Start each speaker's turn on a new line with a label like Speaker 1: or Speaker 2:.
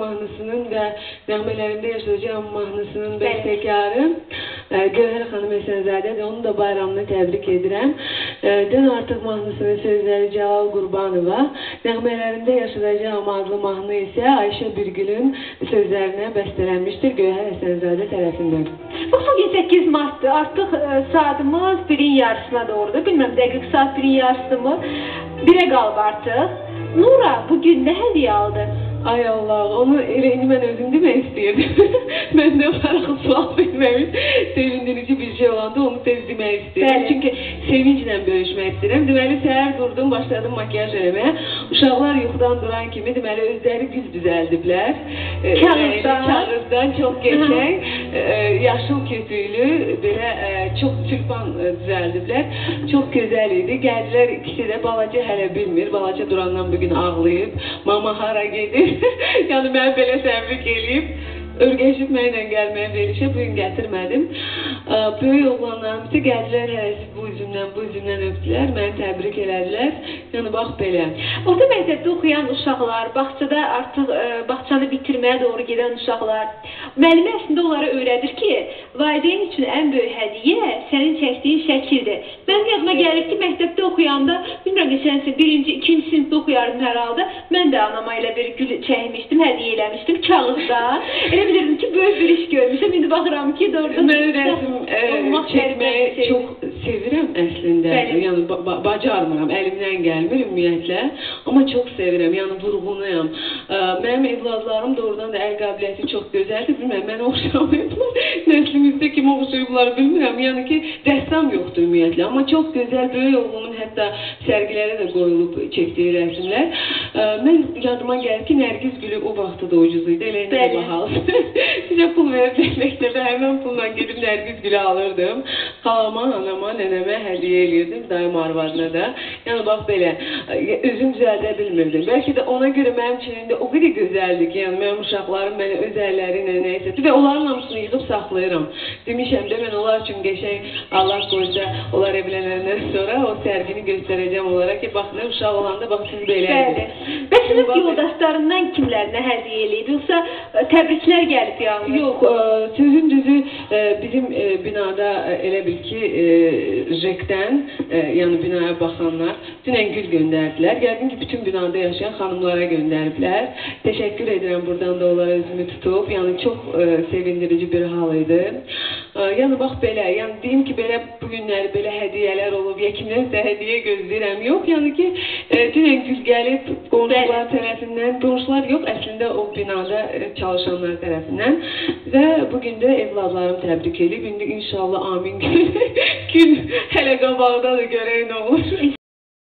Speaker 1: mahnısının ve nəğmələrimdə yaşayacağım mahnısının bəstəkarı Gövhər xanım Əsənzadədir. Onun da bayramını təbrik edirəm. Dön artıq mahnısının sözləri Cəlal Qurbanova, nəğmələrimdə yaşayacağım adlı mahnı isə Ayşə Birgülün sözlərinə bəstələnmişdir Gövhər Əsənzadə tərəfindən.
Speaker 2: Bugün 8 Mart'dır. Artıq saatımız birin yarısına doğrudur. Bilmirəm, dəqiq saat birin yarısı mı? Birə qalıb artıq. Nura bugün nə hədiyyə aldı?
Speaker 1: Ay Allah, onu indi mən özüm demək istəyirdim. Mən də fərqli sual verməmiş, sevindirici bir şey olanda onu tez demək istəyirdim. Çünki sevinclə bölüşmək istəyirəm. Deməli, səhər durdum, başladım makyaj eləməyə. Uşaqlar yuxudan duran kimi, deməli, özləri güz düzəldiblər. Kağızdan çox geçək, yaşıl kötüylü, belə çox tülpan düzəldiblər. Çox gözəl idi. Gəldilər, ikisi də balaca hələ bilmir. Balaca durandan bugün ağlayıb. Mama hara gedir? Yəni mən belə təbrik eləyib, örgəşib mənlə gəlməyə verilişə bugün gətirmədim. Böyük oğlanlarım isə gəldilər, hərəsi bu üzümdən öpdülər, məni təbrik elədilər. Yəni, bax belə.
Speaker 2: Orta məktəbdə oxuyan uşaqlar, bağçada artıq bağçanı bitirməyə doğru gedən uşaqlar, müəllimə əslində onlara öyrədir ki, valideyn üçün ən böyük hədiyyə sənin çəkdiyin şəkildir. Mənim yadıma gəlir ki, məktəbdə oxuyanda, bilmirəm, geçənsə birinci, ikinci sinifdə oxuyardım hər halda, mən də anama ilə bir gül çəkmişdim, hədiyyə eləmişdim kağızdan. Elə bilirdim ki, böyük bir iş görmüşəm. İndi baxıram ki, doğrudan
Speaker 1: mən rəsm çəkməyi çox sevirəm əslində.
Speaker 2: Bəli.
Speaker 1: Yəni bacarmıram, əlimdən gəlmir ümumiyyətlə, amma çox sevirəm. Yəni vurğunuyam. Mənim evladlarım doğrudan da əl qabiliyyəti çox gözəldir. Bilmirəm, mənə oxşamayıblar. Nəslimizdə kim oxşayıblar bilmirəm. Yəni ki, rəssam yoxdur ümumiyyətlə, amma çox gözəl, böyük oğlumun hətta sərgilərə də qoyulub çəkdiyi rəsmlər. Mən yadıma gəlir ki, Nərgiz gülü o vaxtı da ucuz idi, elə indi bahalıdır. Bizə pul verəcək məktəbə, həmən pulla gedib Nərgiz gülü alırdım. Xalama, anama, nənəmə hədiyyə eləyirdim, dayım arvadına da. Yəni bax belə, özüm düzəldə bilmirdim. Bəlkə də ona görə mənim üçün indi o qədər gözəldir ki, yəni mənim uşaqlarım mənə öz əlləri ilə nəysə, və onların hamısını yığıb saxlayıram. Demişəm də mən onlar üçün qəşəng Allah qoysa, onlar evlənəndən sonra o sərgini göstərəcəm onlara ki, bax nə uşaq olanda, bax siz belədir.
Speaker 2: Və sinif yoldaşlarından kimlərinə hədiyyə eləyib, yoxsa təbriklər gəlib yalnız?
Speaker 1: Yox, sözün düzü bizim binada elə bil ki, JEK-dən, yəni binaya baxanlar dünən gül göndərdilər. Yəqin ki, bütün binada yaşayan xanımlara göndəriblər. Təşəkkür edirəm buradan da onlara özümü tutub. Yəni çox sevindirici bir hal idi. Yəni bax belə, yəni deyim ki, belə bu günləri belə hədiyyələr olub, ya kimdənsə hədiyyə gözləyirəm. Yox, yəni ki, dünən gül gəlib qonşular tərəfindən, qonşular yox, əslində o binada çalışanlar tərəfindən və bugün də evladlarım təbrik edib. İndi inşallah amin gül hələ qabaqda da görək nə olur.